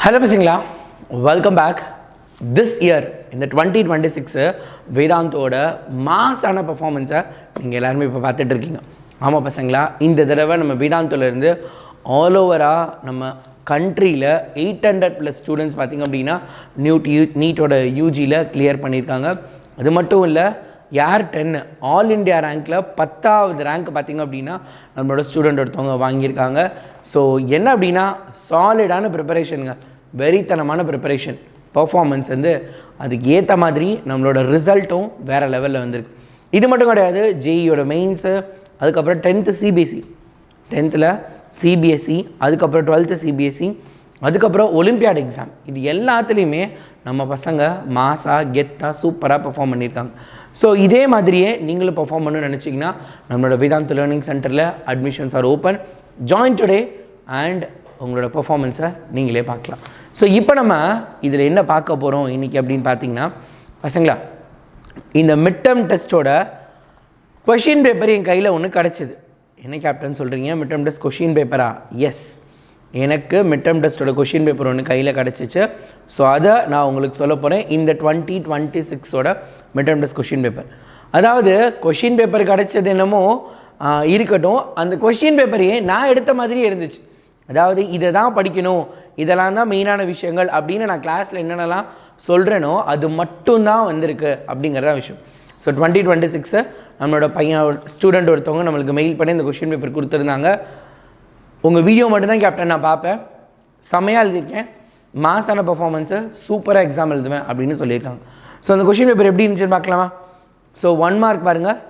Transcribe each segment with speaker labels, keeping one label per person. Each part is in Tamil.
Speaker 1: Hello பசங்களா, வெல்கம் பேக். திஸ் இயர் இந்த 2026 வேதாந்தோட மாஸான பர்ஃபார்மன்ஸை நீங்கள் எல்லாருமே இப்போ பார்த்துட்டு இருக்கீங்க. ஆமாம் பசங்களா, இந்த தடவை நம்ம வேதாந்தோலேருந்து ஆல் ஓவராக நம்ம கண்ட்ரியில் 800+ ஸ்டூடெண்ட்ஸ் பார்த்திங்க அப்படின்னா நீட்டோட யூஜியில் கிளியர் பண்ணியிருக்காங்க. அது மட்டும் இல்லை, யார் 10 ஆல் இண்டியா ரேங்க்கில் 10வது ரேங்க் பார்த்திங்க அப்படின்னா நம்மளோட ஸ்டூடெண்ட் ஒருத்தவங்க வாங்கியிருக்காங்க. ஸோ என்ன அப்படின்னா சாலிடான ப்ரிப்பரேஷனுங்க, வெறித்தனமான ப்ரிப்பரேஷன், பர்ஃபார்மன்ஸ் வந்து அதுக்கு ஏற்ற மாதிரி நம்மளோட ரிசல்ட்டும் வேறு லெவலில் வந்திருக்கு. இது மட்டும் கிடையாது, ஜேஇயோட மெயின்ஸு, அதுக்கப்புறம் 10th சிபிஎஸ்சி, 10th சிபிஎஸ்சி, அதுக்கப்புறம் 12th சிபிஎஸ்சி, அதுக்கப்புறம் ஒலிம்பியாட் எக்ஸாம், இது எல்லாத்துலேயுமே நம்ம பசங்க மாஸாக கெத்தாக சூப்பராக பர்ஃபார்ம் பண்ணியிருக்காங்க. ஸோ இதே மாதிரியே நீங்களும் பர்ஃபார்ம் பண்ணணும்னு நினச்சிங்கன்னா நம்மளோட வேதாந்த் லேர்னிங் சென்டரில் admissions are open. Join today and உங்களோட பர்ஃபார்மன்ஸை நீங்களே பார்க்கலாம். ஸோ இப்போ நம்ம இதில் என்ன பார்க்க போகிறோம் இன்றைக்கி அப்படின்னு பார்த்தீங்கன்னா பசங்களா, இந்த மிட் டேர்ம் டெஸ்ட்டோட கொஷின் பேப்பர் என் கையில் ஒன்று கிடச்சிது. என்ன கேப்டன் சொல்கிறீங்க, மிட் டேர்ம் டெஸ்ட் கொஷின் பேப்பரா? எஸ், எனக்கு மிட் டேர்ம் டெஸ்ட்டோட கொஷின் பேப்பர் ஒன்று கையில் கிடச்சிச்சு. ஸோ அதை நான் உங்களுக்கு சொல்ல போகிறேன். இந்த 2026 mid term test question paper, அதாவது கொஷின் பேப்பர் கிடச்சது என்னமோ இருக்கட்டும், அந்த கொஷின் பேப்பரையே நான் எடுத்த மாதிரியே இருந்துச்சு. அதாவது இதை தான் படிக்கணும், இதெல்லாம் தான் மெயினான விஷயங்கள் அப்படின்னு நான் கிளாஸில் என்னென்னலாம் சொல்கிறேனோ அது மட்டும்தான் வந்திருக்கு அப்படிங்கிறதா விஷயம். ஸோ 2026 நம்மளோட பையன் ஸ்டூடெண்ட் ஒருத்தவங்க நம்மளுக்கு மெயில் பண்ணி இந்த கொஷின் பேப்பர் கொடுத்துருந்தாங்க. உங்கள் வீடியோ மட்டும்தான் கேப்டன் நான் பார்ப்பேன், செம்மையாக எழுதியிருக்கேன், மாஸான பர்ஃபார்மன்ஸு, சூப்பராக எக்ஸாம் எழுதுவேன் அப்படின்னு சொல்லியிருக்காங்க. ஸோ அந்த கொஷின் பேப்பர் எப்படி இருந்துச்சுன்னு பார்க்கலாமா? ஸோ 1 மார்க் பாருங்கள்,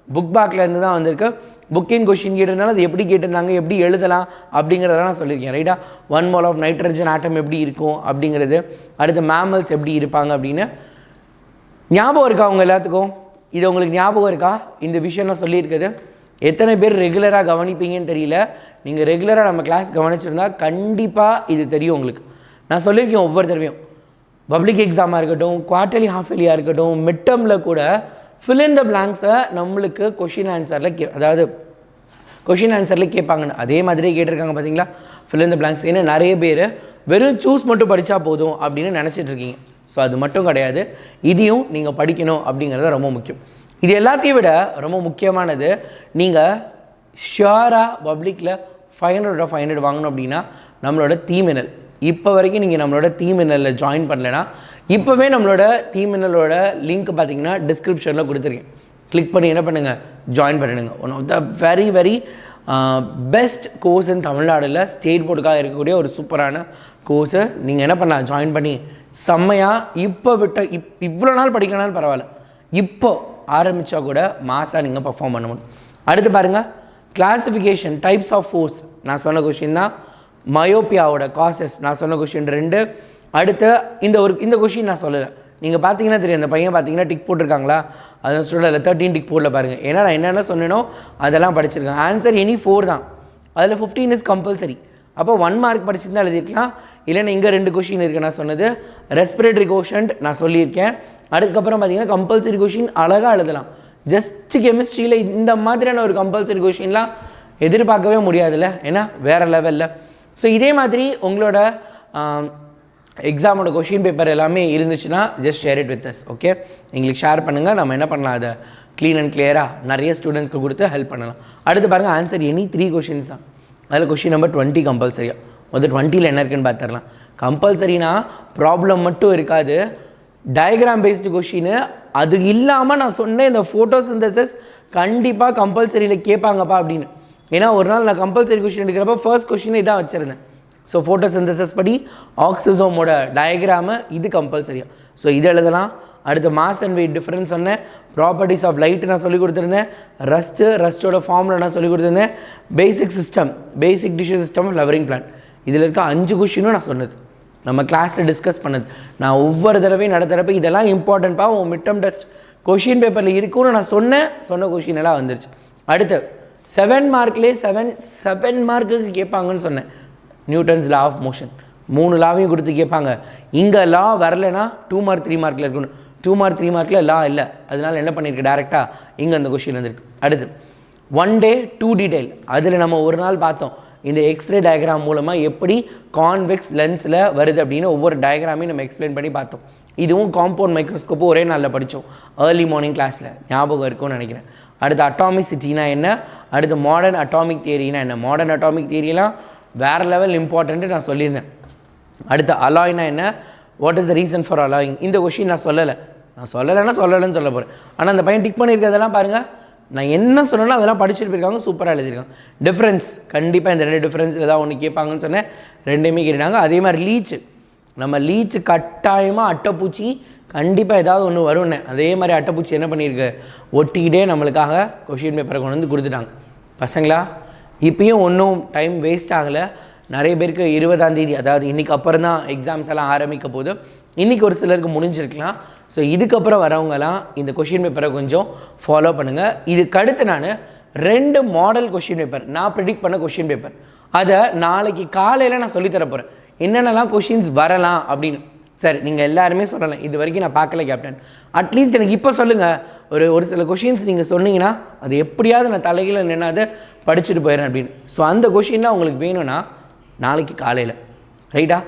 Speaker 1: புக் பேக்கில் இருந்து தான் வந்திருக்கு. புக்கின் கொஷின் கேட்டிருந்தாலும் அது எப்படி கேட்டிருந்தாங்க, எப்படி எழுதலாம் அப்படிங்கிறதெல்லாம் நான் சொல்லியிருக்கேன் ரைட்டா. 1 mole ஆஃப் நைட்ரஜன் ஆட்டம் எப்படி இருக்கும் அப்படிங்கிறது, அடுத்து மேமல்ஸ் எப்படி இருப்பாங்க அப்படின்னு ஞாபகம் இருக்கா அவங்க எல்லாத்துக்கும்? இது உங்களுக்கு ஞாபகம் இருக்கா? இந்த விஷயம் நான் சொல்லியிருக்குது. எத்தனை பேர் ரெகுலராக கவனிப்பீங்கன்னு தெரியல. நீங்கள் ரெகுலராக நம்ம கிளாஸ் கவனிச்சிருந்தா கண்டிப்பாக இது தெரியும் உங்களுக்கு. நான் சொல்லியிருக்கேன் ஒவ்வொரு தடவையும், பப்ளிக் எக்ஸாமாக இருக்கட்டும், குவார்ட்டர்லி ஹாஃப் இயர்லியாக இருக்கட்டும், மிட் டேர்மில் கூட ஃபில் இன் த பிளாங்க்ஸை நம்மளுக்கு கொஷின் ஆன்சரில் அதாவது கொஷின் ஆன்சரில் கேட்பாங்கன்னு அதே மாதிரியே கேட்டிருக்காங்க பார்த்தீங்களா, ஃபில் இன் த பிளாங்க்ஸ். ஏன்னா நிறைய பேர் வெறும் சூஸ் மட்டும் படித்தா போதும் அப்படின்னு நினச்சிட்ருக்கீங்க. ஸோ அது மட்டும் கிடையாது, இதையும் நீங்கள் படிக்கணும் அப்படிங்கிறது ரொம்ப முக்கியம். இது எல்லாத்தையும் விட ரொம்ப முக்கியமானது, நீங்கள் ஷியோராக பப்ளிக்கில் 500 வாங்கணும் அப்படின்னா நம்மளோட தீமினல், இப்போ வரைக்கும் நீங்கள் நம்மளோட தீமினலில் ஜாயின் பண்ணலைன்னா இப்போவே நம்மளோட தீமினலோட லிங்க் பார்த்தீங்கன்னா டிஸ்கிரிப்ஷனில் கொடுத்துருக்கேன். கிளிக் பண்ணி என்ன பண்ணுங்கள், ஜாயின் பண்ணிடுங்க. One of the very very best course in தமிழ்நாடில் ஸ்டேட் போர்டுக்காக இருக்கக்கூடிய ஒரு சூப்பரான கோர்ஸை நீங்கள் என்ன பண்ணலாம், ஜாயின் பண்ணி செம்மையாக இப்போ விட்ட இவ்வளோ நாள் படிக்கலனாலும் பரவாயில்ல, இப்போ ஆரம்பித்தா கூட மாசாக நீங்கள் பர்ஃபார்ம் பண்ண முடியும். அடுத்து பாருங்கள், கிளாஸிஃபிகேஷன் டைப்ஸ் ஆஃப் ஃபோர்ஸ், நான் சொன்ன கொஷின் தான். மயோப்பியாவோட காசஸ், நான் சொன்ன கொஷின் 2. அடுத்து இந்த கொஷின் நான் சொல்லலை, நீங்கள் பார்த்தீங்கன்னா தெரியும். அந்த பையன் பார்த்தீங்கன்னா டிக் போட்டிருக்காங்களா, அதை ஸ்டூடெண்ட் 13 டிக் போர்டில் பாருங்கள். ஏன்னா நான் என்னென்ன சொன்னேனோ அதெல்லாம் படிச்சிருக்கேன். ஆன்சர் எனி 4 தான், அதில் 15 இஸ் கம்பல்சரி. அப்போ 1 மார்க் படிச்சிருந்தால் எழுதிருக்கலாம். இல்லைன்னா இங்கே 2 கொஷின் இருக்குது. நான் சொன்னது ரெஸ்பிரேட்டரி கோஷன்ட் நான் சொல்லியிருக்கேன். அதுக்கப்புறம் பார்த்தீங்கன்னா கம்பல்சரி கொஷின் அழகாக எழுதலாம். ஜஸ்ட் கெமிஸ்ட்ரியில் இந்த மாதிரியான ஒரு கம்பல்சரி கொஷின்லாம் எதிர்பார்க்கவே முடியாதுல்ல, ஏன்னா வேறு லெவலில். ஸோ இதே மாதிரி உங்களோட எக்ஸாமோட கொஷின் பேப்பர் எல்லாமே இருந்துச்சுன்னா just share it with us. Okay, எங்களுக்கு ஷேர் பண்ணுங்கள், நம்ம என்ன பண்ணலாம், அதை க்ளீன் அண்ட் கிளியராக நிறைய ஸ்டூடெண்ட்ஸ்க்கு கொடுத்து ஹெல்ப் பண்ணலாம். அடுத்து பாருங்கள், ஆன்சர் எனி 3 கொஷின்ஸ் தான். அதில் கொஷின் நம்பர் 20 கம்பல்சரியாக. முதல் 20ல் என்ன இருக்குன்னு பார்த்துடலாம். கம்பல்சரினா ப்ராப்ளம் மட்டும் இருக்காது, டயக்ராம் பேஸ்டு கொஷின். அது இல்லாமல் நான் சொன்னேன் இந்த ஃபோட்டோசிந்தசிஸ் கண்டிப்பாக கம்பல்சரியில் கேட்பாங்கப்பா அப்படின்னு. ஏன்னா ஒரு நாள் நான் கம்பல்சரி கொஷின் எடுக்கிறப்ப ஃபர்ஸ்ட் கொஷின் இதான் வச்சுருந்தேன். ஸோ ஃபோட்டோசிந்தசிஸ் படி ஆக்சிசோமோட டயக்ராமு இது கம்பல்சரியாக. ஸோ இது எழுதலாம். அடுத்து மாஸ் அண்ட் வெயிட் டிஃப்ரென்ஸ் சொன்னேன். ப்ராப்பர்ட்டிஸ் ஆஃப் லைட் நான் சொல்லிக் கொடுத்துருந்தேன். ரஸ்ட்டோட ஃபார்முலா நான் சொல்லிக் கொடுத்துருந்தேன். பேசிக் டிஷ்யூ சிஸ்டம் ஃப்ளவரிங் பிளான்ட், இதில் இருக்க 5 கொஷினும் நான் சொன்னது, நம்ம கிளாஸில் டிஸ்கஸ் பண்ணது. நான் ஒவ்வொரு தடவையும் நடத்துகிறப்ப இதெல்லாம் இம்பார்ட்டன்ட்பா, உன் மிட் டேர்ம் டெஸ்ட் கொஷின் பேப்பரில் இருக்குன்னு நான் சொன்ன கொஷின் எல்லாம் வந்துருச்சு. அடுத்து 7 மார்க்லேயே 7 மார்க்குக்கு கேட்பாங்கன்னு சொன்னேன். நியூட்டன்ஸ் லா ஆஃப் மோஷன் 3 லாவையும் கொடுத்து கேட்பாங்க. இங்கே லா வரலைன்னா 2 மார்க் 3 மார்க்கில் இருக்கணும். 2 மார்க் 3 மார்க்கில் லா இல்லை, அதனால் என்ன பண்ணியிருக்கு, டேரெக்டாக இங்கே அந்த கொஷின் வந்துருக்கு. அடுத்து 1 day 2 detail, அதில் நம்ம ஒரு நாள் பார்த்தோம் இந்த எக்ஸ்ரே டயக்ராம் மூலமாக எப்படி கான்வெக்ஸ் லென்ஸில் வருது அப்படின்னு ஒவ்வொரு டயக்ராமையும் நம்ம எக்ஸ்பிளைன் பண்ணி பார்த்தோம். இதுவும் காம்பவுண்ட் மைக்ரோஸ்கோப்பும் ஒரே நாளில் படித்தோம் ஏர்லி மார்னிங் கிளாஸில், ஞாபகம் இருக்கும்னு நினைக்கிறேன். அடுத்து அட்டாமிசிட்டினா என்ன, அடுத்து மாடர்ன் அட்டாமிக் தியரினா என்ன, மாடர்ன் அட்டாமிக் தியரியெலாம் வேறு லெவல் இம்பார்ட்டன்ட்டு நான் சொல்லியிருந்தேன். அடுத்து அலாய்னா என்ன, what is the reason for alloying, இந்த கொஷின் நான் சொல்லலைன்னு சொல்ல போகிறேன். ஆனால் அந்த பையன் டிக் பண்ணியிருக்கிறதெல்லாம் பாருங்கள், நான் என்ன சொன்னேன்னா அதெல்லாம் படிச்சுட்டு போயிருக்காங்க, சூப்பராக எழுதியிருக்காங்க. டிஃப்ரென்ஸ் கண்டிப்பாக இந்த 2 டிஃப்ரென்ஸில் ஏதாவது ஒன்று கேட்பாங்கன்னு சொன்னேன், 2மே கேட்டாங்க. அதே மாதிரி லீச்சு, நம்ம லீச்சு கட்டாயமாக அட்டைப்பூச்சி கண்டிப்பாக ஏதாவது ஒன்று வரும்னு, அதே மாதிரி அட்டைப்பூச்சி என்ன பண்ணியிருக்கு, ஒட்டிக்கிட்டே நம்மளுக்காக கொஷின் பேப்பரை கொண்டு வந்து கொடுத்துட்டாங்க. பசங்களா இப்பயும் ஒன்றும் டைம் வேஸ்ட் ஆகலை. நிறைய பேருக்கு 20ஆம் தேதி, அதாவது இன்றைக்கி அப்புறம் தான் எக்ஸாம்ஸ் எல்லாம் ஆரம்பிக்க போது, இன்றைக்கி ஒரு சிலருக்கு முடிஞ்சிருக்கலாம். ஸோ இதுக்கப்புறம் வரவங்கலாம் இந்த கொஷின் பேப்பரை கொஞ்சம் ஃபாலோ பண்ணுங்கள். இதுக்கு அடுத்து நான் 2 மாடல் கொஷின் பேப்பர், நான் ப்ரிடிக்ட் பண்ண கொஷின் பேப்பர், அதை நாளைக்கு காலையில் நான் சொல்லித்தர போகிறேன். என்னென்னலாம் கொஷின்ஸ் வரலாம் அப்படின்னு. சார் நீங்கள் எல்லாருமே சொல்லலாம், இது வரைக்கும் நான் பார்க்கல கேப்டன், அட்லீஸ்ட் எனக்கு இப்போ சொல்லுங்கள், ஒரு சில கொஷின்ஸ் நீங்கள் சொன்னீங்கன்னா அது எப்படியாவது நான் தலையில் நின்னாது படிச்சுட்டு போயிடுறேன் அப்படின்னு. ஸோ அந்த கொஷின்லாம் உங்களுக்கு வேணும்னா நாளைக்கு காலையில், ரைட்டா,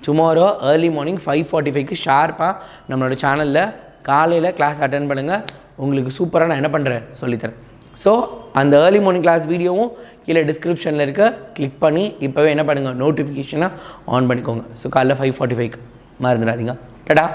Speaker 1: டுமாரோ ஏர்லி மார்னிங் 5:45க்கு ஷார்ப்பாக நம்மளோட சேனலில் காலையில் கிளாஸ் அட்டென்ட் பண்ணுங்கள். உங்களுக்கு சூப்பராக நான் என்ன பண்ணுறேன் சொல்லித்தரேன். ஸோ அந்த ஏர்லி மார்னிங் கிளாஸ் வீடியோவும் கீழே டிஸ்கிரிப்ஷனில் இருக்க, கிளிக் பண்ணி இப்போவே என்ன பண்ணுங்கள், நோட்டிஃபிகேஷனாக ஆன் பண்ணிக்கோங்க. ஸோ காலைல 5:45க்கு மறந்துடாதீங்க. டடா.